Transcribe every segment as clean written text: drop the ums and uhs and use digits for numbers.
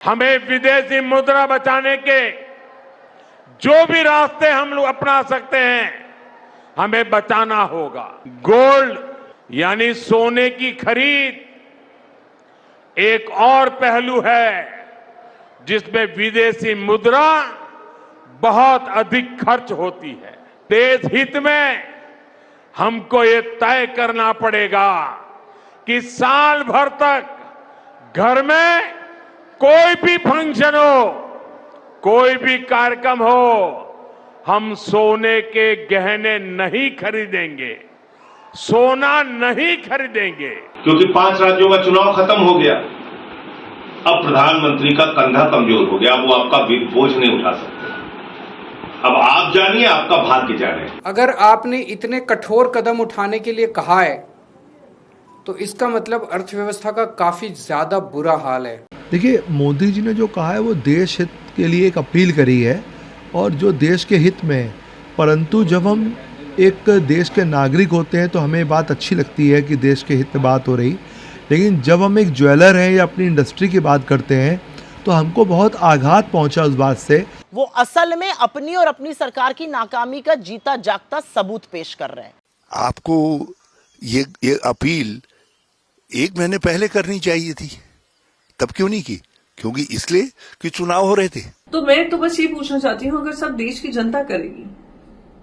हमें विदेशी मुद्रा बचाने के जो भी रास्ते हम लोग अपना सकते हैं, हमें बचाना होगा। गोल्ड यानी सोने की खरीद एक और पहलू है जिसमें विदेशी मुद्रा बहुत अधिक खर्च होती है। देश हित में हमको ये तय करना पड़ेगा कि साल भर तक घर में कोई भी फंक्शन हो, कोई भी कार्यक्रम हो, हम सोने के गहने नहीं खरीदेंगे, सोना नहीं खरीदेंगे। क्योंकि 5 राज्यों का चुनाव खत्म हो गया, अब प्रधानमंत्री का कंधा कमजोर हो गया, वो आपका बोझ नहीं उठा सकते। अब आप जानिए, आपका भाग्य जाने। अगर आपने इतने कठोर कदम उठाने के लिए कहा है तो इसका मतलब अर्थव्यवस्था का काफी ज्यादा बुरा हाल है। देखिए, मोदी जी ने जो कहा है वो देश हित के लिए एक अपील करी है और जो देश के हित में है। परंतु जब हम एक देश के नागरिक होते हैं तो हमें बात अच्छी लगती है कि देश के हित में बात हो रही, लेकिन जब हम एक ज्वेलर हैं या अपनी इंडस्ट्री की बात करते हैं तो हमको बहुत आघात पहुंचा उस बात से। वो असल में अपनी और अपनी सरकार की नाकामी का जीता जागता सबूत पेश कर रहे हैं। आपको ये अपील 1 महीने पहले करनी चाहिए थी, तब क्यों नहीं की? क्योंकि इसलिए कि चुनाव हो रहे थे। तो मैं तो बस ये पूछना चाहती हूँ, अगर सब देश की जनता करेगी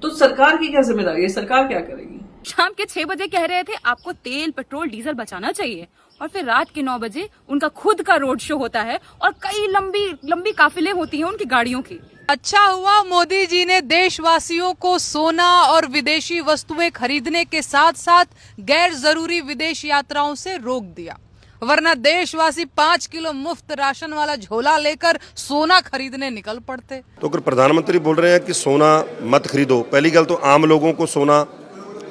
तो सरकार की क्या जिम्मेदारी है? सरकार क्या करेगी? शाम के 6 बजे कह रहे थे आपको तेल, पेट्रोल, डीजल बचाना चाहिए, और फिर रात के 9 बजे उनका खुद का रोड शो होता है और कई लंबी काफिले होती हैं उनकी गाड़ियों की। अच्छा हुआ मोदी जी ने देशवासियों को सोना और विदेशी वस्तुएं खरीदने के साथ साथ गैर जरूरी विदेश यात्राओं से रोक दिया, वरना देशवासी 5 किलो मुफ्त राशन वाला झोला लेकर सोना खरीदने निकल पड़ते। तो अगर प्रधानमंत्री बोल रहे हैं कि सोना मत खरीदो, पहली गल तो आम लोगों को सोना,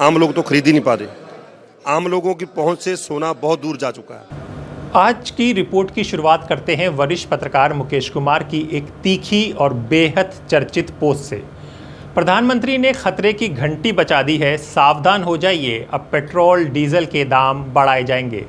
आम लोग तो खरीद ही नहीं पा रहे। आम लोगों की पहुंच से सोना बहुत दूर जा चुका है। आज की रिपोर्ट की शुरुआत करते हैं वरिष्ठ पत्रकार मुकेश कुमार की एक तीखी और बेहद चर्चित पोस्ट से। प्रधानमंत्री ने खतरे की घंटी बजा दी है, सावधान हो जाइए, अब पेट्रोल डीजल के दाम बढ़ाए जाएंगे।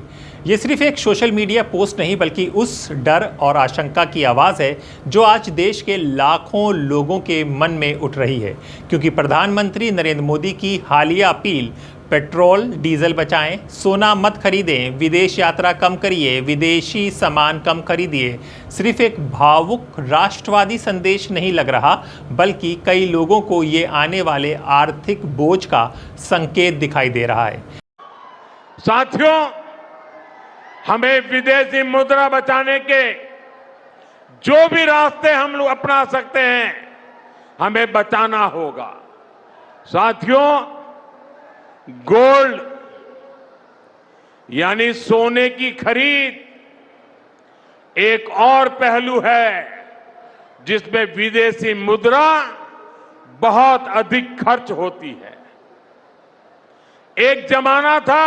ये सिर्फ एक सोशल मीडिया पोस्ट नहीं बल्कि उस डर और आशंका की आवाज़ है जो आज देश के लाखों लोगों के मन में उठ रही है, क्योंकि प्रधानमंत्री नरेंद्र मोदी की हालिया अपील पेट्रोल डीजल बचाएं, सोना मत खरीदें, विदेश यात्रा कम करिए, विदेशी सामान कम खरीदिए, सिर्फ एक भावुक राष्ट्रवादी संदेश नहीं लग रहा, बल्कि कई लोगों को ये आने वाले आर्थिक बोझ का संकेत दिखाई दे रहा है। साथियों, हमें विदेशी मुद्रा बचाने के जो भी रास्ते हम लोग अपना सकते हैं, हमें बचाना होगा। साथियों, गोल्ड यानी सोने की खरीद एक और पहलू है जिसमें विदेशी मुद्रा बहुत अधिक खर्च होती है। एक जमाना था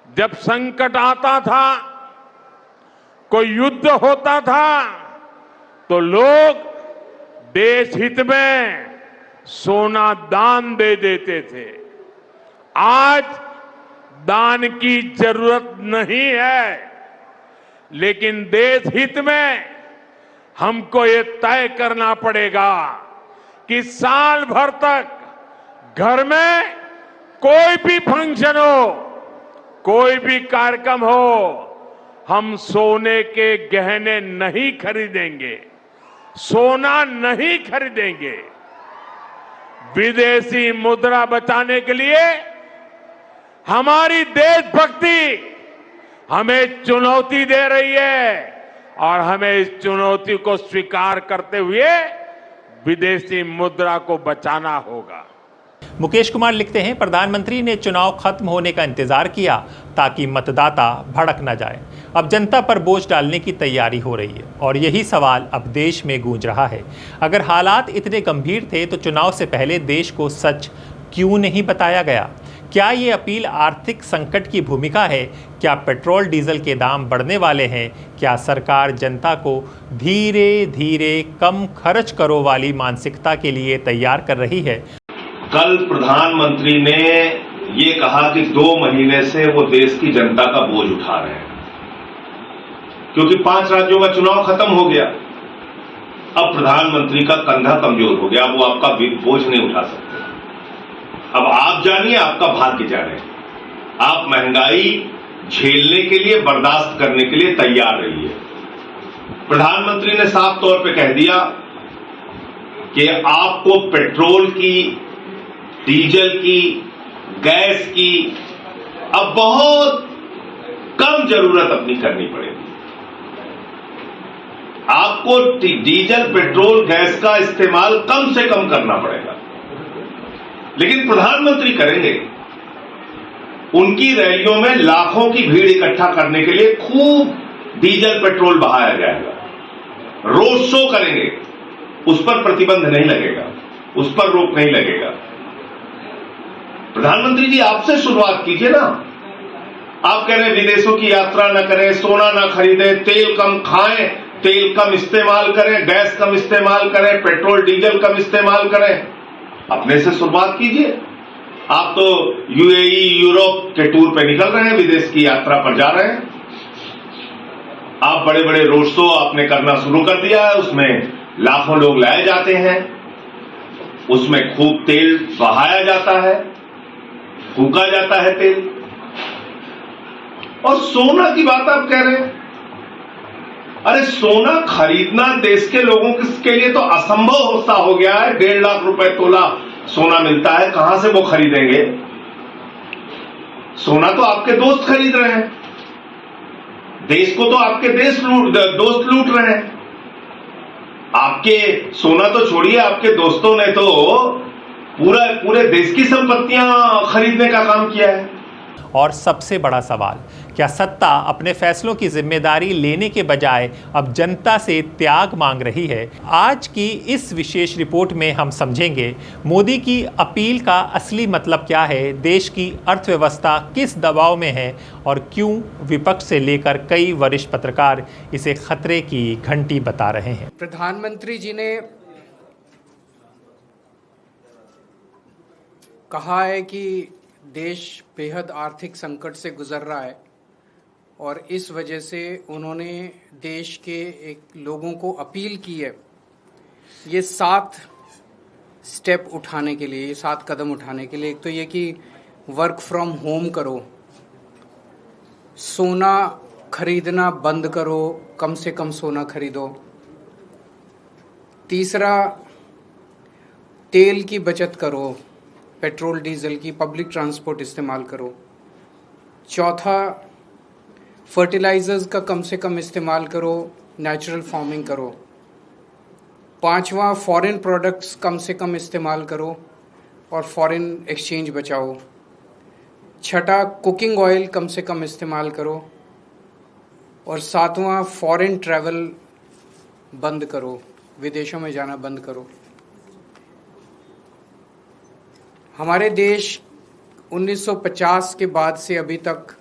जब संकट आता था, कोई युद्ध होता था, तो लोग देश हित में सोना दान दे देते थे। आज दान की जरूरत नहीं है, लेकिन देश हित में हमको ये तय करना पड़ेगा कि साल भर तक घर में कोई भी फंक्शन हो, कोई भी कार्यक्रम हो, हम सोने के गहने नहीं खरीदेंगे, सोना नहीं खरीदेंगे। विदेशी मुद्रा बचाने के लिए हमारी देशभक्ति हमें चुनौती दे रही है और हमें इस चुनौती को स्वीकार करते हुए विदेशी मुद्रा को बचाना होगा। मुकेश कुमार लिखते हैं, प्रधानमंत्री ने चुनाव खत्म होने का इंतजार किया ताकि मतदाता भड़क न जाए। अब जनता पर बोझ डालने की तैयारी हो रही है और यही सवाल अब देश में गूंज रहा है। अगर हालात इतने गंभीर थे तो चुनाव से पहले देश को सच क्यों नहीं बताया गया? क्या ये अपील आर्थिक संकट की भूमिका है? क्या पेट्रोल डीजल के दाम बढ़ने वाले हैं? क्या सरकार जनता को धीरे धीरे कम खर्च करो वाली मानसिकता के लिए तैयार कर रही है? कल प्रधानमंत्री ने ये कहा कि 2 महीने से वो देश की जनता का बोझ उठा रहे हैं। क्योंकि 5 राज्यों का चुनाव खत्म हो गया। अब प्रधानमंत्री का कंधा कमजोर हो गया, वो आपका बोझ नहीं उठा सकते। अब आप जानिए, आपका भाग्य जाने। आप महंगाई झेलने के लिए, बर्दाश्त करने के लिए तैयार रहिए। प्रधानमंत्री ने साफ तौर पे कह दिया कि आपको पेट्रोल की, डीजल की, गैस की अब बहुत कम जरूरत अपनी करनी पड़ेगी। आपको डीजल, पेट्रोल, गैस का इस्तेमाल कम से कम करना पड़ेगा। लेकिन प्रधानमंत्री करेंगे। उनकी रैलियों में लाखों की भीड़ इकट्ठा करने के लिए खूब डीजल, पेट्रोल बहाया जाएगा। रोड शो करेंगे, उस पर प्रतिबंध नहीं लगेगा, उस पर रोक नहीं लगेगा। प्रधानमंत्री जी, आपसे शुरुआत कीजिए ना। आप कह रहे हैं विदेशों की यात्रा न करें, सोना न खरीदें, तेल कम खाएं, तेल कम इस्तेमाल करें, गैस कम इस्तेमाल करें, पेट्रोल डीजल कम इस्तेमाल करें। अपने से शुरुआत कीजिए। आप तो यूएई, यूरोप के टूर पे निकल रहे हैं, विदेश की यात्रा पर जा रहे हैं। आप बड़े बड़े रोड शो आपने करना शुरू कर दिया है, उसमें लाखों लोग लाए जाते हैं, उसमें खूब तेल बहाया जाता है, फूका जाता है तेल। और सोना की बात आप कह रहे हैं। अरे सोना खरीदना देश के लोगों के लिए तो असंभव सा हो गया है। 1.5 लाख रुपए तोला सोना मिलता है, कहां से वो खरीदेंगे? सोना तो आपके दोस्त खरीद रहे हैं, देश को तो आपके दोस्त लूट रहे हैं। आपके सोना तो छोड़िए, आपके दोस्तों ने तो पूरे देश की संपत्तियां खरीदने का काम किया है। और सबसे बड़ा सवाल, क्या सत्ता अपने फैसलों की जिम्मेदारी लेने के बजाय अब जनता से त्याग मांग रही है? आज की इस विशेष रिपोर्ट में हम समझेंगे मोदी की अपील का असली मतलब क्या है, देश की अर्थव्यवस्था किस दबाव में है और क्यों विपक्ष से लेकर कई वरिष्ठ पत्रकार इसे खतरे की घंटी बता रहे हैं। प्रधानमंत्री जी ने कहा है कि देश बेहद आर्थिक संकट से गुजर रहा है और इस वजह से उन्होंने देश के एक लोगों को अपील की है ये 7 स्टेप उठाने के लिए, ये 7 कदम उठाने के लिए। एक तो ये कि वर्क फ्रॉम होम करो, सोना खरीदना बंद करो, कम से कम सोना खरीदो। तीसरा, तेल की बचत करो, पेट्रोल डीजल की, पब्लिक ट्रांसपोर्ट इस्तेमाल करो। चौथा, फर्टिलाइजर्स का कम से कम इस्तेमाल करो, नेचुरल फार्मिंग करो। 5वां, फॉरेन प्रोडक्ट्स कम से कम इस्तेमाल करो और फॉरेन एक्सचेंज बचाओ। 6ठा, कुकिंग ऑयल कम से कम इस्तेमाल करो। और 7वां, फॉरेन ट्रैवल बंद करो, विदेशों में जाना बंद करो। हमारे देश 1950 के बाद से अभी तक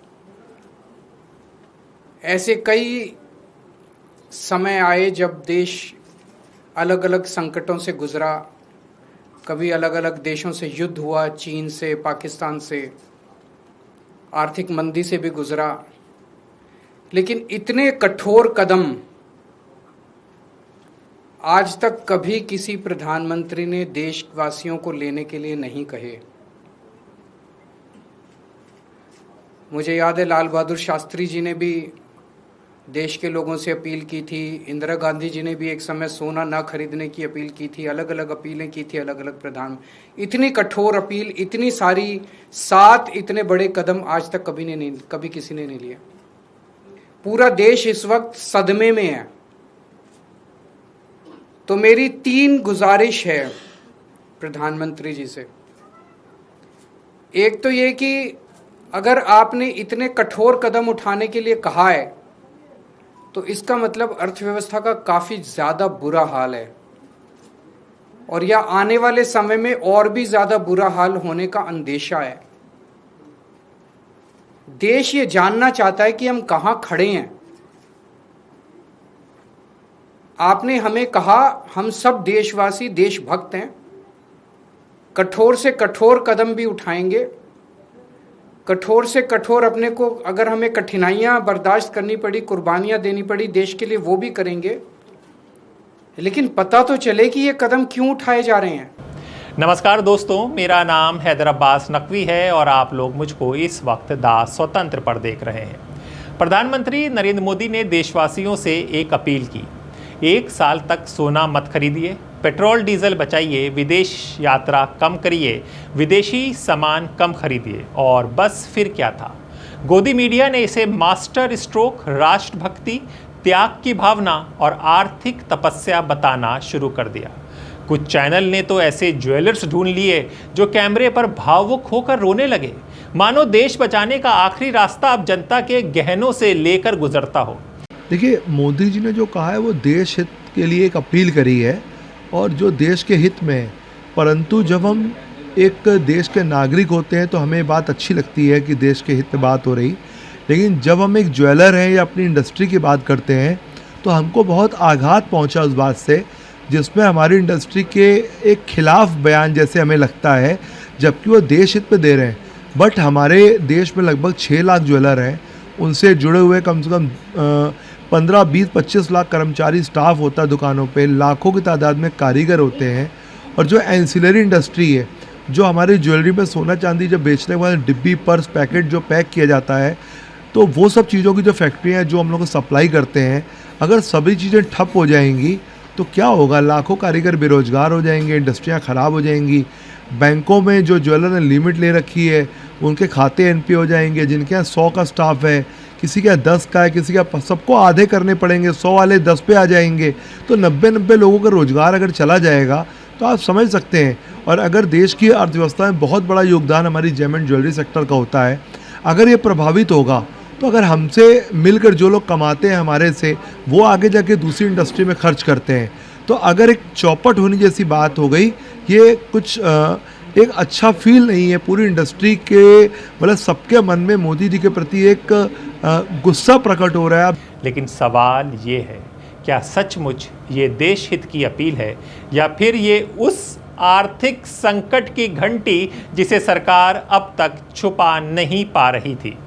ऐसे कई समय आए जब देश अलग अलग संकटों से गुजरा। कभी अलग अलग देशों से युद्ध हुआ, चीन से, पाकिस्तान से, आर्थिक मंदी से भी गुजरा। लेकिन इतने कठोर कदम आज तक कभी किसी प्रधानमंत्री ने देशवासियों को लेने के लिए नहीं कहे। मुझे याद है लाल बहादुर शास्त्री जी ने भी देश के लोगों से अपील की थी, इंदिरा गांधी जी ने भी एक समय सोना ना खरीदने की अपील की थी, अलग अलग अपीलें की थी अलग अलग प्रधान। इतनी कठोर अपील, इतनी सारी 7 इतने बड़े कदम आज तक कभी किसी ने नहीं लिया। पूरा देश इस वक्त सदमे में है। तो मेरी 3 गुजारिश है प्रधानमंत्री जी से। एक तो ये कि अगर आपने इतने कठोर कदम उठाने के लिए कहा है तो इसका मतलब अर्थव्यवस्था का काफी ज्यादा बुरा हाल है और या आने वाले समय में और भी ज्यादा बुरा हाल होने का अंदेशा है। देश ये जानना चाहता है कि हम कहां खड़े हैं। आपने हमें कहा हम सब देशवासी देशभक्त हैं, कठोर से कठोर कदम भी उठाएंगे, कठोर से कठोर अपने को अगर हमें कठिनाइयां बर्दाश्त करनी पड़ी, कुर्बानियां देनी पड़ी देश के लिए, वो भी करेंगे, लेकिन पता तो चले कि ये कदम क्यों उठाए जा रहे हैं। नमस्कार दोस्तों, मेरा नाम हैदर अब्बास नकवी है और आप लोग मुझको इस वक्त द स्वतंत्र पर देख रहे हैं। प्रधानमंत्री नरेंद्र मोदी ने देशवासियों से एक अपील की, 1 साल तक सोना मत खरीदिए, पेट्रोल डीजल बचाइए, विदेश यात्रा कम करिए, विदेशी सामान कम खरीदिए। और बस फिर क्या था, गोदी मीडिया ने इसे मास्टर स्ट्रोक, राष्ट्रभक्ति, त्याग की भावना और आर्थिक तपस्या बताना शुरू कर दिया। कुछ चैनल ने तो ऐसे ज्वेलर्स ढूंढ लिए जो कैमरे पर भावुक होकर रोने लगे, मानो देश बचाने का आखिरी रास्ता अब जनता के गहनों से लेकर गुजरता हो। देखिए, मोदी जी ने जो कहा है वो देश हित के लिए एक अपील करी है और जो देश के हित में है। परंतु जब हम एक देश के नागरिक होते हैं तो हमें बात अच्छी लगती है कि देश के हित में बात हो रही, लेकिन जब हम एक ज्वेलर हैं या अपनी इंडस्ट्री की बात करते हैं तो हमको बहुत आघात पहुंचा उस बात से, जिसमें हमारी इंडस्ट्री के एक खिलाफ बयान जैसे हमें लगता है, जबकि वो देश हित में दे रहे हैं। बट हमारे देश में लगभग 6 लाख ज्वेलर हैं, उनसे जुड़े हुए कम से कम 15, 20, 25 लाख कर्मचारी स्टाफ होता है दुकानों पे, लाखों की तादाद में कारीगर होते हैं। और जो एंसिलरी इंडस्ट्री है, जो हमारी ज्वेलरी में सोना चांदी जब बेचने के बाद डिब्बी, पर्स, पैकेट जो पैक किया जाता है, तो वो सब चीज़ों की जो फैक्ट्रियाँ हैं जो हम लोग को सप्लाई करते हैं, अगर सभी चीज़ें ठप हो जाएंगी तो क्या होगा? लाखों कारीगर बेरोजगार हो जाएंगे, इंडस्ट्रियाँ ख़राब हो जाएंगी। बैंकों में जो ज्वेलर ने लिमिट ले रखी है उनके खाते एनपी हो जाएंगे। जिनके यहाँ 100 का स्टाफ है, किसी का 10 का है, किसी का, सबको आधे करने पड़ेंगे, 100 वाले 10 पे आ जाएंगे, तो 90 लोगों का रोजगार अगर चला जाएगा तो आप समझ सकते हैं। और अगर देश की अर्थव्यवस्था में बहुत बड़ा योगदान हमारी जेम एंड ज्वेलरी सेक्टर का होता है, अगर ये प्रभावित होगा तो अगर हमसे मिलकर जो लोग कमाते हैं हमारे से, वो आगे जाके दूसरी इंडस्ट्री में खर्च करते हैं, तो अगर एक चौपट होने जैसी बात हो गई, ये कुछ एक अच्छा फील नहीं है। पूरी इंडस्ट्री के, मतलब सबके मन में मोदी जी के प्रति एक गुस्सा प्रकट हो रहा है। लेकिन सवाल ये है, क्या सचमुच ये देश हित की अपील है या फिर ये उस आर्थिक संकट की घंटी जिसे सरकार अब तक छुपा नहीं पा रही थी?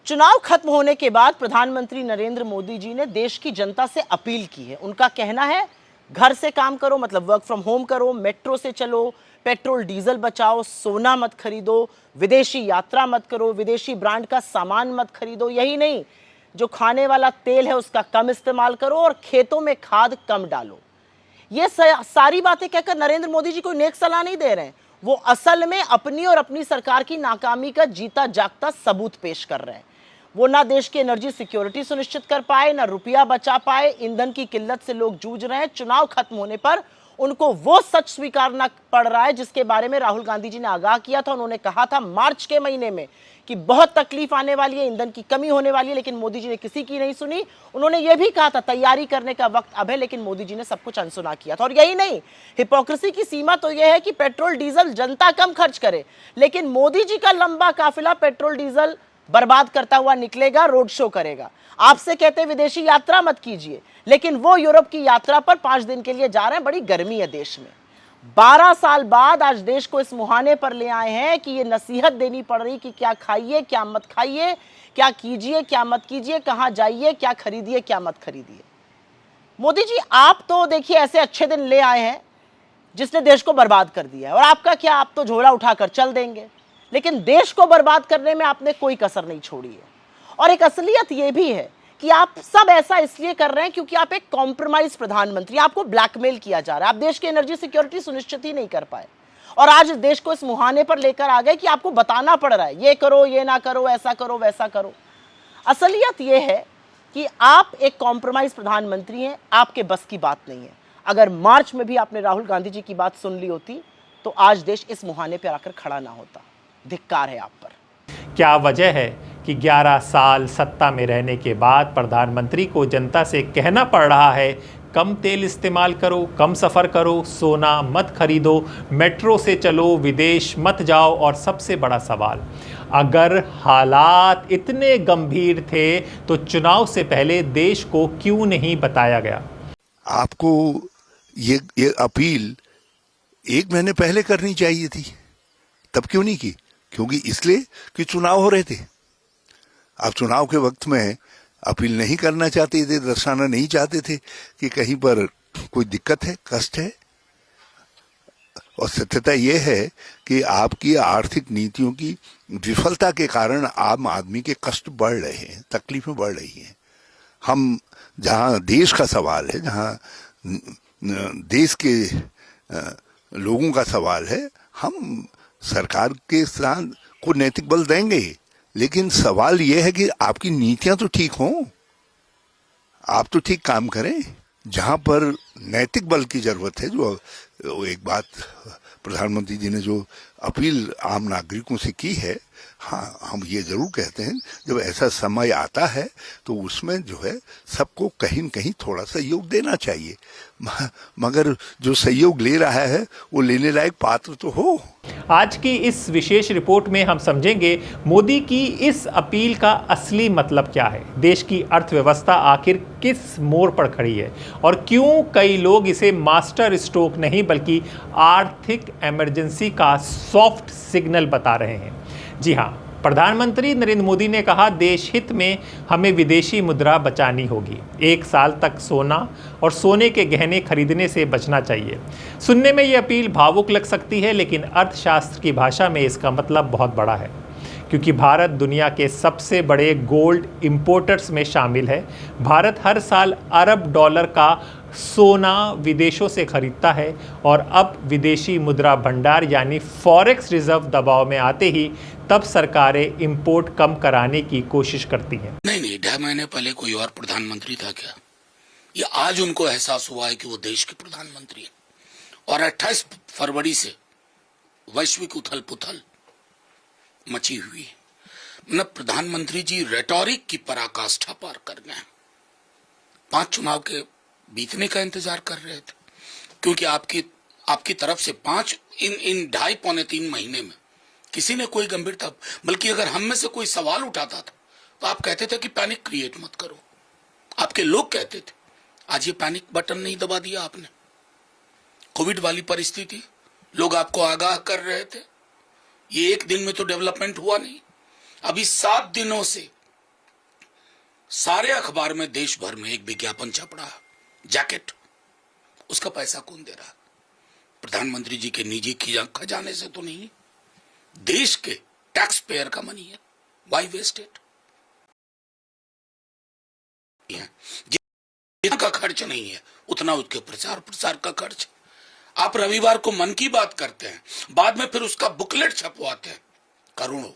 चुनाव खत्म होने के बाद प्रधानमंत्री नरेंद्र मोदी जी ने देश की जनता से अपील की है। उनका कहना है, घर से काम करो, मतलब वर्क फ्रॉम होम करो, मेट्रो से चलो, पेट्रोल डीजल बचाओ, सोना मत खरीदो, विदेशी यात्रा मत करो, विदेशी ब्रांड का सामान मत खरीदो। यही नहीं, जो खाने वाला तेल है उसका कम इस्तेमाल करो और खेतों में खाद कम डालो। ये सारी बातें कहकर नरेंद्र मोदी जी कोई नेक सलाह नहीं दे रहे हैं, वो असल में अपनी और अपनी सरकार की नाकामी का जीता जागता सबूत पेश कर रहे हैं। वो ना देश की एनर्जी सिक्योरिटी सुनिश्चित कर पाए, ना रुपया बचा पाए, ईंधन की किल्लत से लोग जूझ रहे हैं। चुनाव खत्म होने पर उनको वो सच स्वीकारना पड़ रहा है जिसके बारे में राहुल गांधी जी ने आगाह किया था। उन्होंने कहा था मार्च के महीने में कि बहुत तकलीफ आने वाली है, ईंधन की कमी होने वाली है, लेकिन मोदी जी ने किसी की नहीं सुनी। उन्होंने ये भी कहा था तैयारी करने का वक्त अब है, लेकिन मोदी जी ने सब कुछ अनसुना किया था। और यही नहीं, हिपोक्रेसी की सीमा तो यह है कि पेट्रोल डीजल जनता कम खर्च करे, लेकिन मोदी जी का लंबा काफिला पेट्रोल डीजल बर्बाद करता हुआ निकलेगा, रोड शो करेगा। आपसे कहते विदेशी यात्रा मत कीजिए, लेकिन वो यूरोप की यात्रा पर 5 दिन के लिए जा रहे हैं। बड़ी गर्मी है देश में। 12 साल बाद आज देश को इस मुहाने पर ले आए हैं कि ये नसीहत देनी पड़ रही कि क्या खाइए, क्या मत खाइए, क्या कीजिए, क्या मत कीजिए, कहां जाइए, क्या खरीदिए, क्या मत खरीदिए। मोदी जी, आप तो देखिए ऐसे अच्छे दिन ले आए हैं जिसने देश को बर्बाद कर दिया है, और आपका क्या, आप तो झोला उठाकर चल देंगे, लेकिन देश को बर्बाद करने में आपने कोई कसर नहीं छोड़ी है। और एक असलियत यह भी है कि आप सब ऐसा इसलिए कर रहे हैं क्योंकि आप एक कॉम्प्रोमाइज प्रधानमंत्री, आपको ब्लैकमेल किया जा रहा है। आप देश की एनर्जी सिक्योरिटी सुनिश्चित ही नहीं कर पाए और आज देश को इस मुहाने पर लेकर आ गए कि आपको बताना पड़ रहा है ये करो, ये ना करो, ऐसा करो, वैसा करो। असलियत यह है कि आप एक कॉम्प्रोमाइज प्रधानमंत्री हैं, आपके बस की बात नहीं है। अगर मार्च में भी आपने राहुल गांधी जी की बात सुन ली होती तो आज देश इस मुहाने पर आकर खड़ा ना होता। धिक्कार है आप पर। क्या वजह है कि 11 साल सत्ता में रहने के बाद प्रधानमंत्री को जनता से कहना पड़ रहा है कम तेल इस्तेमाल करो, कम सफ़र करो, सोना मत खरीदो, मेट्रो से चलो, विदेश मत जाओ? और सबसे बड़ा सवाल, अगर हालात इतने गंभीर थे तो चुनाव से पहले देश को क्यों नहीं बताया गया? आपको ये अपील 1 महीने पहले करनी चाहिए थी, तब क्यों नहीं की? क्योंकि इसलिए कि चुनाव हो रहे थे। आप चुनाव के वक्त में अपील नहीं करना चाहते थे, दर्शाना नहीं चाहते थे कि कहीं पर कोई दिक्कत है, कष्ट है। और सत्यता यह है कि आपकी आर्थिक नीतियों की विफलता के कारण आम आदमी के कष्ट बढ़ रहे हैं, तकलीफें बढ़ रही हैं। हम जहां देश का सवाल है, जहां देश के लोगों का सवाल है, हम सरकार के साथ को नैतिक बल देंगे, लेकिन सवाल यह है कि आपकी नीतियां तो ठीक हों, आप तो ठीक काम करें। जहां पर नैतिक बल की जरूरत है, जो एक बात प्रधानमंत्री जी ने जो अपील आम नागरिकों से की है, हाँ, हम ये जरूर कहते हैं जब ऐसा समय आता है तो उसमें जो है सबको कहीं न कहीं थोड़ा सहयोग देना चाहिए, मगर जो सहयोग ले रहा है वो लेने लायक पात्र तो हो। आज की इस विशेष रिपोर्ट में हम समझेंगे मोदी की इस अपील का असली मतलब क्या है, देश की अर्थव्यवस्था आखिर किस मोड़ पर खड़ी है और क्यों कई लोग इसे मास्टर स्ट्रोक नहीं बल्कि आर्थिक इमरजेंसी का सॉफ्ट सिग्नल बता रहे हैं। जी हाँ, प्रधानमंत्री नरेंद्र मोदी ने कहा देश हित में हमें विदेशी मुद्रा बचानी होगी। 1 साल तक सोना और सोने के गहने खरीदने से बचना चाहिए। सुनने में ये अपील भावुक लग सकती है, लेकिन अर्थशास्त्र की भाषा में इसका मतलब बहुत बड़ा है, क्योंकि भारत दुनिया के सबसे बड़े गोल्ड इंपोर्टर्स में शामिल है। भारत हर साल अरब डॉलर का सोना विदेशों से खरीदता है और अब विदेशी मुद्रा भंडार यानी फॉरेक्स रिजर्व दबाव में आते ही तब सरकारें इंपोर्ट कम कराने की कोशिश करती हैं। नहीं, 2.5 महीने पहले कोई और प्रधानमंत्री था क्या? ये आज उनको एहसास हुआ है कि वो देश के प्रधानमंत्री है और 28 फरवरी से वैश्विक उथल पुथल मची हुई है। मतलब प्रधानमंत्री जी रेटोरिक की पराकाष्ठा पार कर गए। 5 चुनाव के बीतने का इंतजार कर रहे थे, क्योंकि आपकी तरफ से 5 इन 2.5-3 महीने में किसी ने कोई गंभीरता, बल्कि अगर हम में से कोई सवाल उठाता था तो आप कहते थे कि पैनिक क्रिएट मत करो। आपके लोग कहते थे। आज ये पैनिक बटन नहीं दबा दिया आपने। कोविड वाली परिस्थिति, लोग आपको आगाह कर रहे थे। ये एक दिन में तो डेवलपमेंट हुआ नहीं। अभी 7 दिनों से सारे अखबार में देश भर में एक विज्ञापन छप रहा है, जैकेट। उसका पैसा कौन दे रहा है? प्रधानमंत्री जी के निजी खजाने से तो नहीं, देश के टैक्स पेयर का मनी है। Why waste it? जितना का खर्च नहीं है उतना उसके प्रचार का खर्च। आप रविवार को मन की बात करते हैं, बाद में फिर उसका बुकलेट छपवाते हैं करोड़ों।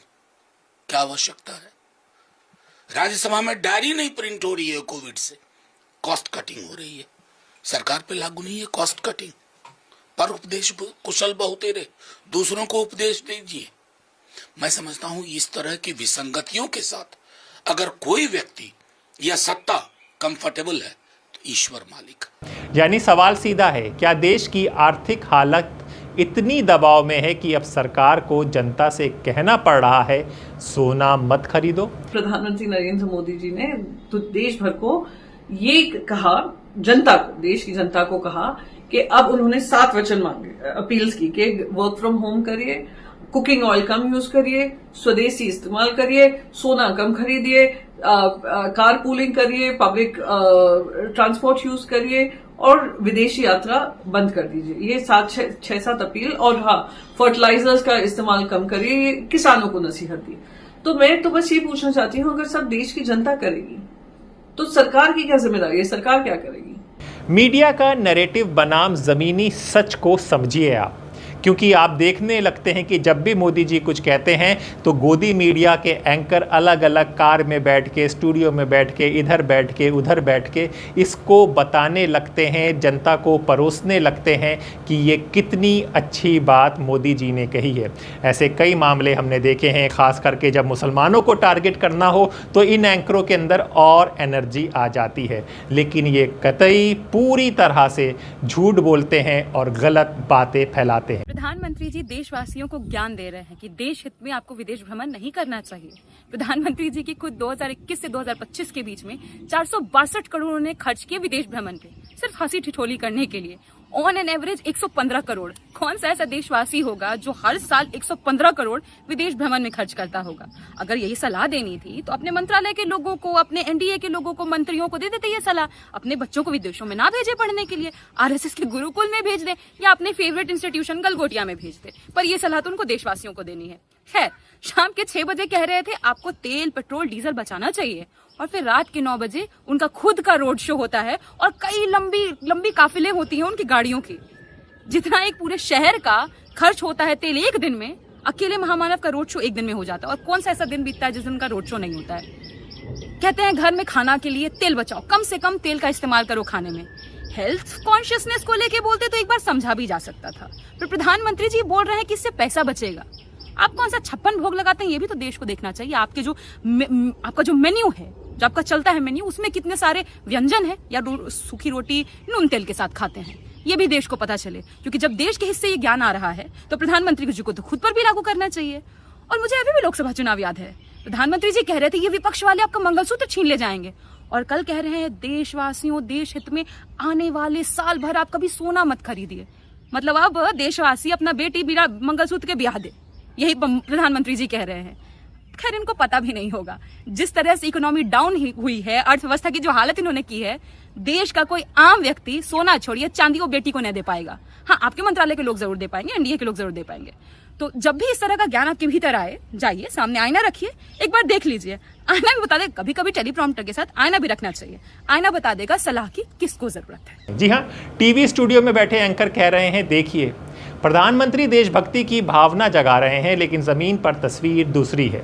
क्या आवश्यकता है? राज्यसभा में डायरी नहीं प्रिंट हो रही है कोविड से, कॉस्ट कटिंग हो रही है। सरकार पे लागू नहीं है कॉस्ट कटिंग, पर उपदेश कुशल बहुतेरे, दूसरों को उपदेश दीजिए। मैं समझता हूं इस तरह की विसंगतियों के साथ अगर कोई व्यक्ति या सत्ता कंफर्टेबल है तो ईश्वर मालिक। यानी सवाल सीधा है, क्या देश की आर्थिक हालत इतनी दबाव में है कि अब सरकार को जनता से कहना पड़ रहा है सोना मत खरीदो? प्रधानमंत्री नरेंद्र मोदी जी ने तो देश भर को ये कहा, जनता को, देश की जनता को कहा कि अब उन्होंने 7 वचन मांगे, अपील्स की कि वर्क फ्रॉम होम करिए, कुकिंग ऑयल कम यूज करिए, स्वदेशी इस्तेमाल करिए, सोना कम खरीदिए, कार पूलिंग करिए, पब्लिक ट्रांसपोर्ट यूज करिए और विदेशी यात्रा बंद कर दीजिए। ये 6-7 अपील। और हाँ, फर्टिलाइजर्स का इस्तेमाल कम करिए, किसानों को नसीहत दी। तो मैं तो बस ये पूछना चाहती हूँ, अगर सब देश की जनता करेगी तो सरकार की क्या जिम्मेदारी है? सरकार क्या करेगी? मीडिया का नैरेटिव बनाम जमीनी सच को समझिए आप, क्योंकि आप देखने लगते हैं कि जब भी मोदी जी कुछ कहते हैं तो गोदी मीडिया के एंकर अलग अलग कार में बैठ के, स्टूडियो में बैठ के, इधर बैठ के, उधर बैठ के इसको बताने लगते हैं, जनता को परोसने लगते हैं कि ये कितनी अच्छी बात मोदी जी ने कही है। ऐसे कई मामले हमने देखे हैं, खास करके जब मुसलमानों को टारगेट करना हो तो इन एंकरों के अंदर और एनर्जी आ जाती है, लेकिन ये कतई पूरी तरह से झूठ बोलते हैं और गलत बातें फैलाते हैं। प्रधानमंत्री जी देशवासियों को ज्ञान दे रहे हैं कि देश हित में आपको विदेश भ्रमण नहीं करना चाहिए। प्रधानमंत्री जी की खुद 2021 से 2025 के बीच में 462 करोड़ उन्होंने खर्च किए विदेश भ्रमण पे, सिर्फ हंसी ठिठोली करने के लिए। On an average 115 crore. कौन सा ऐसा देशवासी होगा जो हर साल 115 करोड़ विदेश भ्रमण में खर्च करता होगा? अगर यही सलाह देनी थी तो अपने मंत्रालय के लोगों को, अपने एनडीए के लोगों को, मंत्रियों को दे देते ये सलाह। अपने बच्चों को विदेशों में ना भेजे पढ़ने के लिए, आरएसएस के गुरुकुल में भेज दे या अपने फेवरेट इंस्टीट्यूशन गलगोटिया में भेज दे। पर ये सलाह तो उनको देशवासियों को देनी है। खैर, शाम के 6 बजे कह रहे थे आपको तेल, पेट्रोल, डीजल बचाना चाहिए, और फिर रात के 9 बजे उनका खुद का रोड शो होता है और कई लंबी काफिले होती हैं उनकी गाड़ियों की। जितना एक पूरे शहर का खर्च होता है तेल एक दिन में, अकेले महामानव का रोड शो एक दिन में हो जाता है। और कौन सा ऐसा दिन बीतता है जिस दिन उनका रोड शो नहीं होता है? कहते हैं घर में खाना के लिए तेल बचाओ, कम से कम तेल का इस्तेमाल करो खाने में। हेल्थ कॉन्शियसनेस को लेके बोलते तो एक बार समझा भी जा सकता था, पर प्रधानमंत्री जी बोल रहे हैं कि इससे पैसा बचेगा। आप कौन सा 56 भोग लगाते हैं ये भी तो देश को देखना चाहिए। आपका जो मेन्यू है, जो आपका चलता है मेन्यू, उसमें कितने सारे व्यंजन है या सूखी रोटी नून तेल के साथ खाते हैं, ये भी देश को पता चले। क्योंकि जब देश के हिस्से ये ज्ञान आ रहा है तो प्रधानमंत्री जी को तो खुद पर भी लागू करना चाहिए। और मुझे अभी भी लोकसभा चुनाव याद है, प्रधानमंत्री जी कह रहे थे ये विपक्ष वाले आपका मंगलसूत्र छीन ले जाएंगे, और कल कह रहे हैं देशवासियों, देश हित में आने वाले साल भर आप कभी सोना मत खरीदिए। मतलब अब देशवासी अपना बेटी बिना मंगलसूत्र के ब्याह दे, यही प्रधानमंत्री जी कह रहे हैं। खैर, इनको पता भी नहीं होगा जिस तरह से इकोनॉमी डाउन हुई है, अर्थव्यवस्था की जो हालत इन्होंने की है, देश का कोई आम व्यक्ति सोना छोड़िए चांदी को बेटी को नहीं दे पाएगा। हाँ, आपके मंत्रालय के लोग जरूर दे पाएंगे, एनडीए के लोग जरूर दे पाएंगे। तो जब भी इस तरह का ज्ञान आपके भीतर आए, जाइए सामने आईना रखिए, एक बार देख लीजिए। आईना भी बता दे, कभी कभी टेलीप्रॉम्प्टर के साथ आईना भी रखना चाहिए। आईना बता देगा सलाह की किसको जरूरत है। जी हाँ, टीवी स्टूडियो में बैठे एंकर कह रहे हैं, देखिए प्रधानमंत्री देशभक्ति की भावना जगा रहे हैं, लेकिन जमीन पर तस्वीर दूसरी है।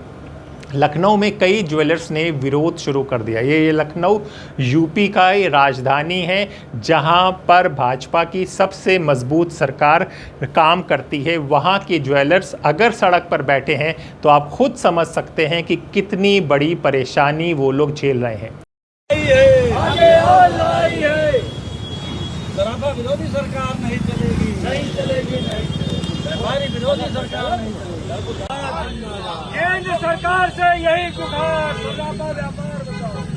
लखनऊ में कई ज्वेलर्स ने विरोध शुरू कर दिया। ये लखनऊ यूपी का राजधानी है, जहां पर भाजपा की सबसे मजबूत सरकार काम करती है। वहां के ज्वेलर्स अगर सड़क पर बैठे हैं तो आप खुद समझ सकते हैं कि कितनी बड़ी परेशानी वो लोग झेल रहे हैं। विरोधी सरकार नहीं चलेगी, नहीं चलेगी, हमारी विरोधी सरकार नहीं चलेगी। केंद्र सरकार से यही गुहार, सराफा व्यापार बचाओ।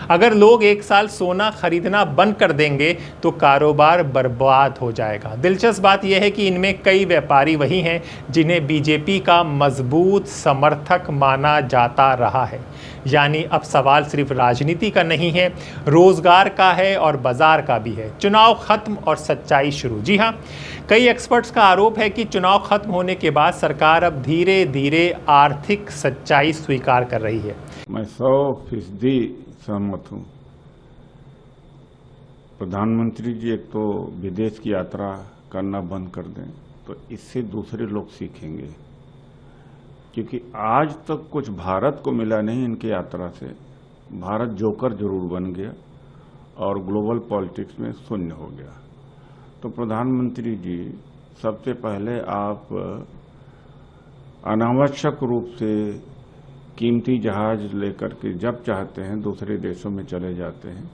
अगर लोग एक साल सोना खरीदना बंद कर देंगे तो कारोबार बर्बाद हो जाएगा। दिलचस्प बात यह है कि इनमें कई व्यापारी वही हैं जिन्हें बीजेपी का मजबूत समर्थक माना जाता रहा है। यानी अब सवाल सिर्फ राजनीति का नहीं है, रोजगार का है और बाजार का भी है। चुनाव खत्म और सच्चाई शुरू। जी हाँ, कई एक्सपर्ट्स का आरोप है कि चुनाव खत्म होने के बाद सरकार अब धीरे धीरे आर्थिक सच्चाई स्वीकार कर रही है। मैं 100% सहमत हूँ। प्रधानमंत्री जी एक तो विदेश की यात्रा करना बंद कर दें तो इससे दूसरे लोग सीखेंगे, क्योंकि आज तक कुछ भारत को मिला नहीं इनकी यात्रा से। भारत जोकर जरूर बन गया और ग्लोबल पॉलिटिक्स में शून्य हो गया। तो प्रधानमंत्री जी, सबसे पहले आप अनावश्यक रूप से कीमती जहाज लेकर के जब चाहते हैं दूसरे देशों में चले जाते हैं,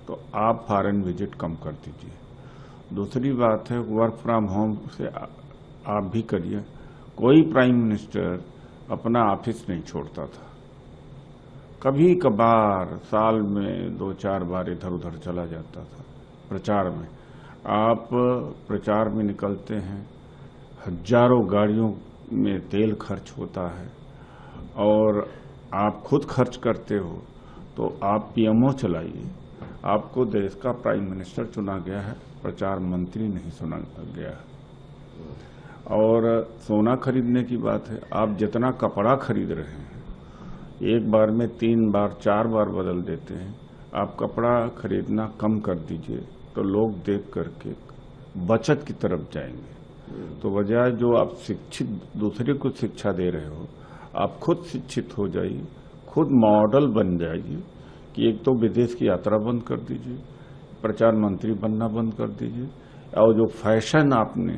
तो आप फॉरेन विजिट कम कर दीजिए। दूसरी बात है, वर्क फ्रॉम होम से आप भी करिए। कोई प्राइम मिनिस्टर अपना ऑफिस नहीं छोड़ता था। कभी कभार साल में 2-4 बार इधर उधर चला जाता था प्रचार में। आप प्रचार में निकलते हैं, हजारों गाड़ियों में तेल खर्च होता है और आप खुद खर्च करते हो, तो आप पीएमओ चलाइए। आपको देश का प्राइम मिनिस्टर चुना गया है, प्रचार मंत्री नहीं चुना गया है। और सोना खरीदने की बात है, आप जितना कपड़ा खरीद रहे हैं, एक बार में 3 बार 4 बार बदल देते हैं। आप कपड़ा खरीदना कम कर दीजिए, तो लोग देख करके बचत की तरफ जाएंगे। तो बजाय जो आप शिक्षित दूसरे को शिक्षा दे रहे हो, आप खुद शिक्षित हो जाइए, खुद मॉडल बन जाइए कि एक तो विदेश की यात्रा बंद कर दीजिए, प्रचार मंत्री बनना बंद कर दीजिए, और जो फैशन आपने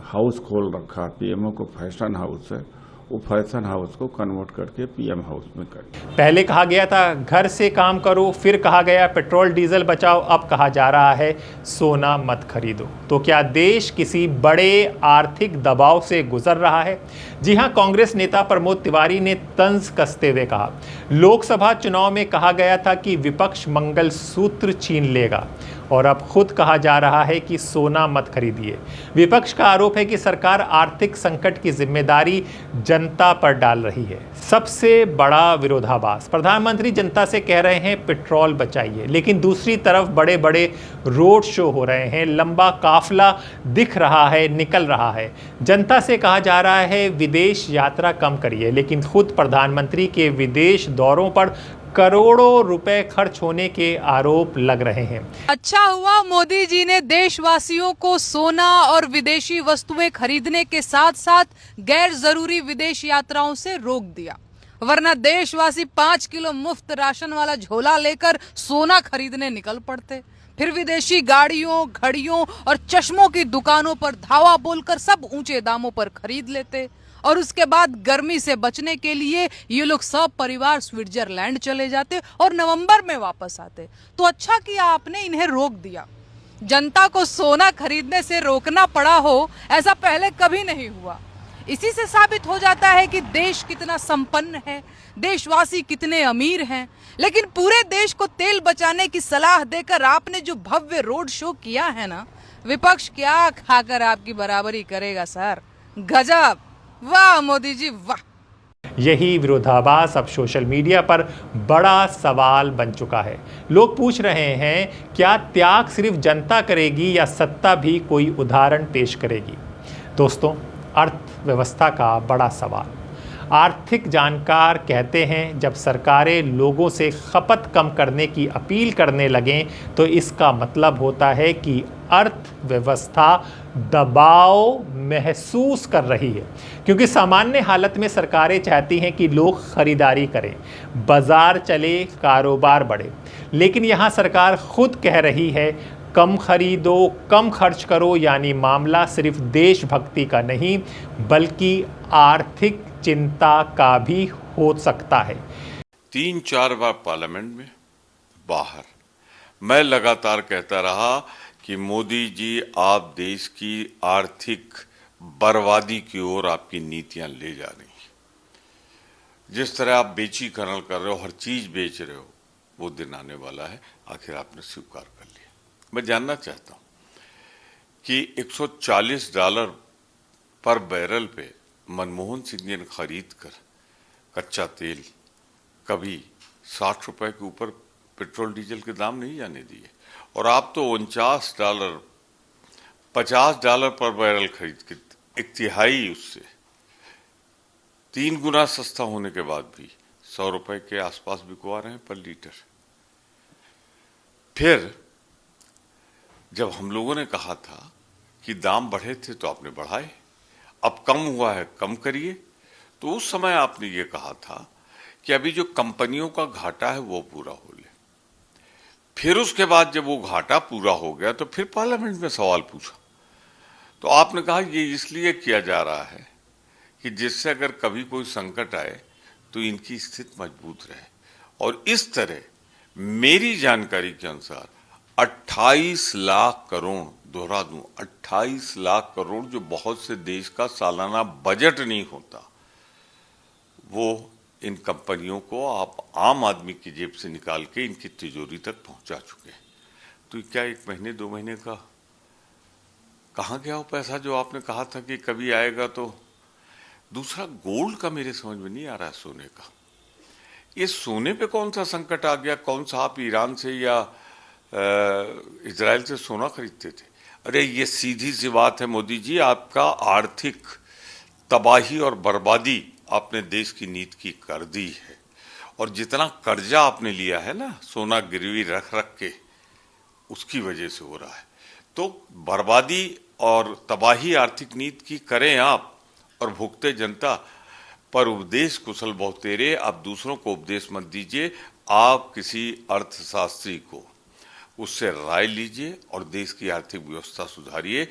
हाउस खोल रखा, पीएमओ को फैशन हाउस है, वो फैशन हाउस को कन्वर्ट करके पीएम हाउस में करें। पहले कहा गया था घर से काम करो, फिर कहा गया पेट्रोल डीजल बचाओ, अब कहा जा रहा है सोना मत खरीदो। तो क्या देश किसी बड़े आर्थिक दबाव से गुजर रहा है? जी हां, कांग्रेस नेता प्रमोद तिवारी ने तंज कसते हुए कहा, लोकसभा चुनाव में कहा गया था कि विपक्ष मंगलसूत्र छीन लेगा और अब खुद कहा जा रहा है कि सोना मत खरीदिए। विपक्ष का आरोप है कि सरकार आर्थिक संकट की जिम्मेदारी जनता पर डाल रही है। सबसे बड़ा विरोधाभास, प्रधानमंत्री जनता से कह रहे हैं पेट्रोल बचाइए, लेकिन दूसरी तरफ बड़े बड़े रोड शो हो रहे हैं, लंबा काफिला दिख रहा है, निकल रहा है। जनता से कहा जा रहा है विदेश यात्रा कम करिए, लेकिन खुद प्रधानमंत्री के विदेश दौरों पर करोड़ों रुपए खर्च होने के आरोप लग रहे हैं। अच्छा हुआ मोदी जी ने देशवासियों को सोना और विदेशी वस्तुएं खरीदने के साथ साथ गैर जरूरी विदेश यात्राओं से रोक दिया, वरना देशवासी 5 किलो मुफ्त राशन वाला झोला लेकर सोना खरीदने निकल पड़ते, फिर विदेशी गाड़ियों, घड़ियों और चश्मों की दुकानों पर धावा बोलकर सब ऊंचे दामों पर खरीद लेते और उसके बाद गर्मी से बचने के लिए ये लोग सब परिवार स्विट्जरलैंड चले जाते और नवंबर में वापस आते। तो अच्छा किया आपने इन्हें रोक दिया। जनता को सोना खरीदने से रोकना पड़ा हो, ऐसा पहले कभी नहीं हुआ। इसी से साबित हो जाता है कि देश कितना संपन्न है, देशवासी कितने अमीर हैं। लेकिन पूरे देश को तेल बचाने की सलाह देकर आपने जो भव्य रोड शो किया है ना, विपक्ष क्या खाकर आपकी बराबरी करेगा सर। गजब, वाह मोदी जी वाह। यही विरोधाभास अब सोशल मीडिया पर बड़ा सवाल बन चुका है। लोग पूछ रहे हैं, क्या त्याग सिर्फ जनता करेगी या सत्ता भी कोई उदाहरण पेश करेगी? दोस्तों, अर्थव्यवस्था का बड़ा सवाल। आर्थिक जानकार कहते हैं, जब सरकारें लोगों से खपत कम करने की अपील करने लगें तो इसका मतलब होता है कि अर्थव्यवस्था दबाव महसूस कर रही है, क्योंकि सामान्य हालत में सरकारें चाहती हैं कि लोग खरीदारी करें, बाजार चले, कारोबार बढ़े। लेकिन यहाँ सरकार खुद कह रही है कम खरीदो, कम खर्च करो, यानी मामला सिर्फ देशभक्ति का नहीं बल्कि आर्थिक चिंता का भी हो सकता है। 3-4 बार पार्लियामेंट में, बाहर मैं लगातार कहता रहा कि मोदी जी आप देश की आर्थिक बर्बादी की ओर आपकी नीतियां ले जा रही हैं। जिस तरह आप बेचीकरण कर रहे हो, हर चीज बेच रहे हो, वो दिन आने वाला है। आखिर आपने स्वीकार कर लिया। मैं जानना चाहता हूं कि $140 पर बैरल पे मनमोहन सिंह ने खरीद कर कच्चा तेल कभी 60 रुपए के ऊपर पेट्रोल डीजल के दाम नहीं जाने दिए, और आप तो $49, $50 पर बैरल खरीद के एक तिहाई, उससे 3 गुना सस्ता होने के बाद भी 100 रुपए के आसपास बिकवा रहे हैं पर लीटर। फिर जब हम लोगों ने कहा था कि दाम बढ़े थे तो आपने बढ़ाए, अब कम हुआ है कम करिए, तो उस समय आपने ये कहा था कि अभी जो कंपनियों का घाटा है वो पूरा हो ले। फिर उसके बाद जब वो घाटा पूरा हो गया तो फिर पार्लियामेंट में सवाल पूछा, तो आपने कहा ये इसलिए किया जा रहा है कि जिससे अगर कभी कोई संकट आए तो इनकी स्थिति मजबूत रहे। और इस तरह मेरी जानकारी के अनुसार 28 लाख करोड़, दोहरा दूं, 28 लाख करोड़, जो बहुत से देश का सालाना बजट नहीं होता, वो इन कंपनियों को आप आम आदमी की जेब से निकाल के इनकी तिजोरी तक पहुंचा चुके हैं। तो क्या 1 महीने 2 महीने का कहां गया वो पैसा जो आपने कहा था कि कभी आएगा? तो दूसरा, गोल्ड का मेरे समझ में नहीं आ रहा है, सोने का। ये सोने पे कौन सा संकट आ गया? कौन सा आप ईरान से या इजराइल से सोना खरीदते थे? अरे ये सीधी सी बात है मोदी जी, आपका आर्थिक तबाही और बर्बादी आपने देश की नीति की कर दी है। और जितना कर्जा आपने लिया है ना, सोना गिरवी रख रख के, उसकी वजह से हो रहा है। तो बर्बादी और तबाही आर्थिक नीति की करें आप और भुगते जनता। पर उपदेश कुशल बहुतेरे, आप दूसरों को उपदेश मत दीजिए। आप किसी अर्थशास्त्री को उससे राय लीजिए और देश की आर्थिक व्यवस्था सुधारिए।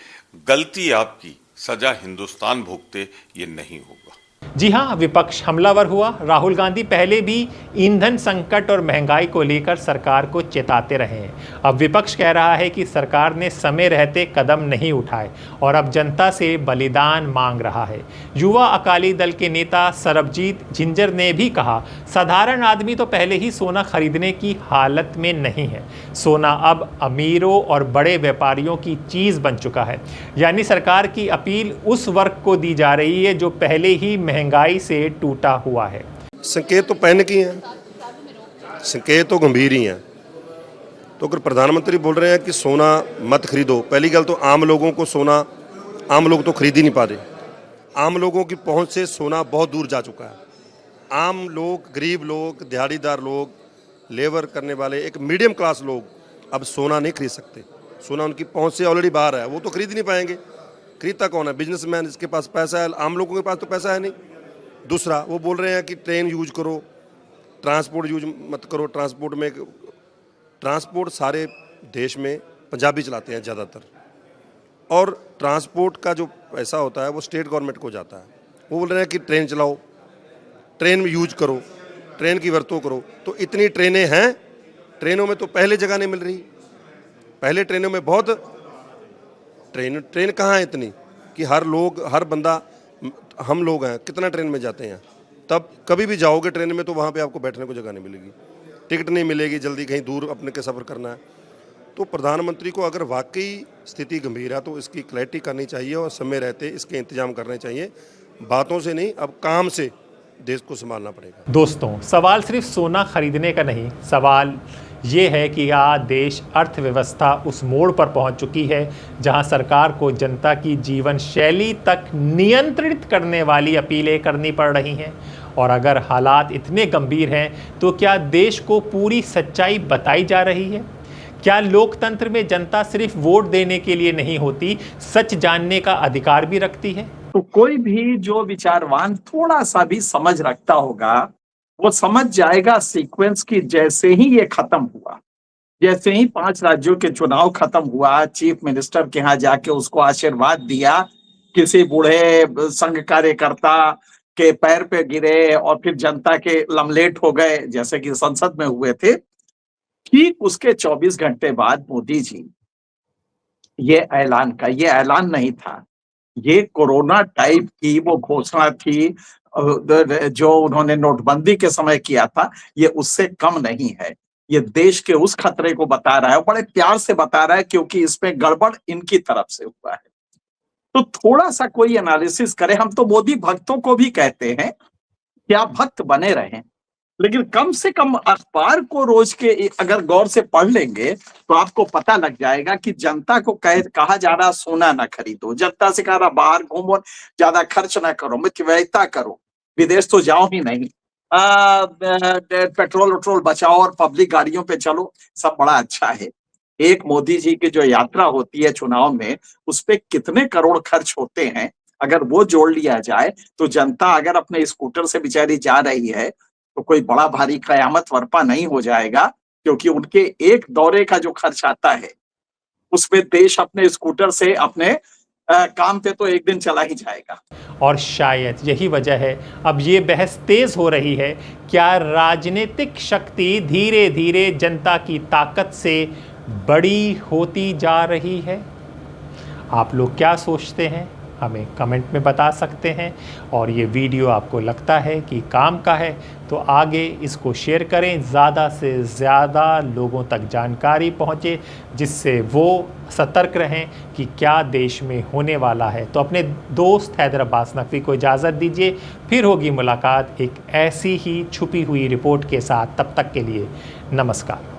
गलती आपकी, सजा हिंदुस्तान भुगते, ये नहीं होगा। जी हां, विपक्ष हमलावर हुआ। राहुल गांधी पहले भी ईंधन संकट और महंगाई को लेकर सरकार को चेताते रहे हैं। अब विपक्ष कह रहा है कि सरकार ने समय रहते कदम नहीं उठाए और अब जनता से बलिदान मांग रहा है। युवा अकाली दल के नेता सरबजीत झिंझर ने भी कहा, साधारण आदमी तो पहले ही सोना खरीदने की हालत में नहीं है। सोना अब अमीरों और बड़े व्यापारियों की चीज बन चुका है। यानी सरकार की अपील उस वर्ग को दी जा रही है जो पहले ही महंगाई से टूटा हुआ है। संकेत तो पैनिक ही हैं, संकेत तो गंभीर ही हैं। तो अगर प्रधानमंत्री बोल रहे हैं कि सोना मत खरीदो, पहली गल तो आम लोगों को सोना, आम लोग तो खरीद ही नहीं पा रहे। आम लोगों की पहुंच से सोना बहुत दूर जा चुका है। आम लोग, गरीब लोग, दिहाड़ीदार लोग, लेबर करने वाले, एक मीडियम क्लास लोग अब सोना नहीं खरीद सकते। सोना उनकी पहुंच से ऑलरेडी बाहर है, वो तो खरीद ही नहीं पाएंगे। खरीदता कौन है? बिजनेसमैन, जिसके पास पैसा है। आम लोगों के पास तो पैसा है नहीं। दूसरा, वो बोल रहे हैं कि ट्रेन यूज करो, ट्रांसपोर्ट यूज मत करो। ट्रांसपोर्ट सारे देश में पंजाबी चलाते हैं ज़्यादातर, और ट्रांसपोर्ट का जो पैसा होता है वो स्टेट गवर्नमेंट को जाता है। वो बोल रहे हैं कि ट्रेन चलाओ, ट्रेन में यूज करो, ट्रेन की वरतों करो। तो इतनी ट्रेनें हैं, ट्रेनों में तो पहले जगह नहीं मिल रही। पहले ट्रेनों में बहुत ट्रेन कहाँ है इतनी कि हर बंदा, हम लोग हैं कितना ट्रेन में जाते हैं। तब कभी भी जाओगे ट्रेन में तो वहाँ पे आपको बैठने को जगह नहीं मिलेगी, टिकट नहीं मिलेगी, जल्दी कहीं दूर अपने के सफ़र करना है। तो प्रधानमंत्री को अगर वाकई स्थिति गंभीर है तो इसकी क्लैरिटी करनी चाहिए और समय रहते इसके इंतजाम करने चाहिए। बातों से नहीं, अब काम से देश को संभालना पड़ेगा। दोस्तों, सवाल सिर्फ सोना खरीदने का नहीं, सवाल ये है कि आज देश अर्थव्यवस्था उस मोड़ पर पहुंच चुकी है जहां सरकार को जनता की जीवन शैली तक नियंत्रित करने वाली अपीलें करनी पड़ रही हैं। और अगर हालात इतने गंभीर हैं तो क्या देश को पूरी सच्चाई बताई जा रही है? क्या लोकतंत्र में जनता सिर्फ वोट देने के लिए नहीं होती, सच जानने का अधिकार भी रखती है? तो कोई भी जो विचारवान थोड़ा सा भी समझ रखता होगा वो समझ जाएगा सीक्वेंस की। जैसे ही ये खत्म हुआ, जैसे ही 5 राज्यों के चुनाव खत्म हुआ, चीफ मिनिस्टर के यहाँ जाके उसको आशीर्वाद दिया, किसी बूढ़े संघ कार्यकर्ता के पैर पे गिरे और फिर जनता के लमलेट हो गए जैसे कि संसद में हुए थे। ठीक उसके 24 घंटे बाद मोदी जी ये ऐलान नहीं था, ये कोरोना टाइप की वो घोषणा थी जो उन्होंने नोटबंदी के समय किया था। ये उससे कम नहीं है। ये देश के उस खतरे को बता रहा है, बड़े प्यार से बता रहा है, क्योंकि इसमें गड़बड़ इनकी तरफ से हुआ है। तो थोड़ा सा कोई एनालिसिस करे। हम तो मोदी भक्तों को भी कहते हैं कि आप भक्त बने रहें, लेकिन कम से कम अखबार को रोज के अगर गौर से पढ़ लेंगे तो आपको पता लग जाएगा कि जनता को कहा जा रहा सोना ना खरीदो, जनता से कहा रहा बाहर घूमो, ज्यादा खर्च ना करो, मितव्ययिता करो, विदेश तो जाओ ही नहीं, पेट्रोल बचाओ और पब्लिक गाड़ियों पे चलो। सब बड़ा अच्छा है। एक मोदी जी की जो यात्रा होती है चुनाव में, उस पे कितने करोड़ खर्च होते हैं, अगर वो जोड़ लिया जाए तो जनता अगर अपने स्कूटर से बेचारी जा रही है तो कोई बड़ा भारी कयामत बरपा नहीं हो जाएगा, क्योंकि उनके एक दौरे का जो खर्च आता है उसमें देश अपने स्कूटर से अपने काम पे तो एक दिन चला ही जाएगा। और शायद यही वजह है अब ये बहस तेज हो रही है, क्या राजनीतिक शक्ति धीरे धीरे जनता की ताकत से बड़ी होती जा रही है? आप लोग क्या सोचते हैं, हमें कमेंट में बता सकते हैं। और ये वीडियो आपको लगता है कि काम का है तो आगे इसको शेयर करें, ज़्यादा से ज़्यादा लोगों तक जानकारी पहुँचे, जिससे वो सतर्क रहें कि क्या देश में होने वाला है। तो अपने दोस्त हैदर अब्बास नकवी को इजाज़त दीजिए, फिर होगी मुलाकात एक ऐसी ही छुपी हुई रिपोर्ट के साथ। तब तक के लिए नमस्कार।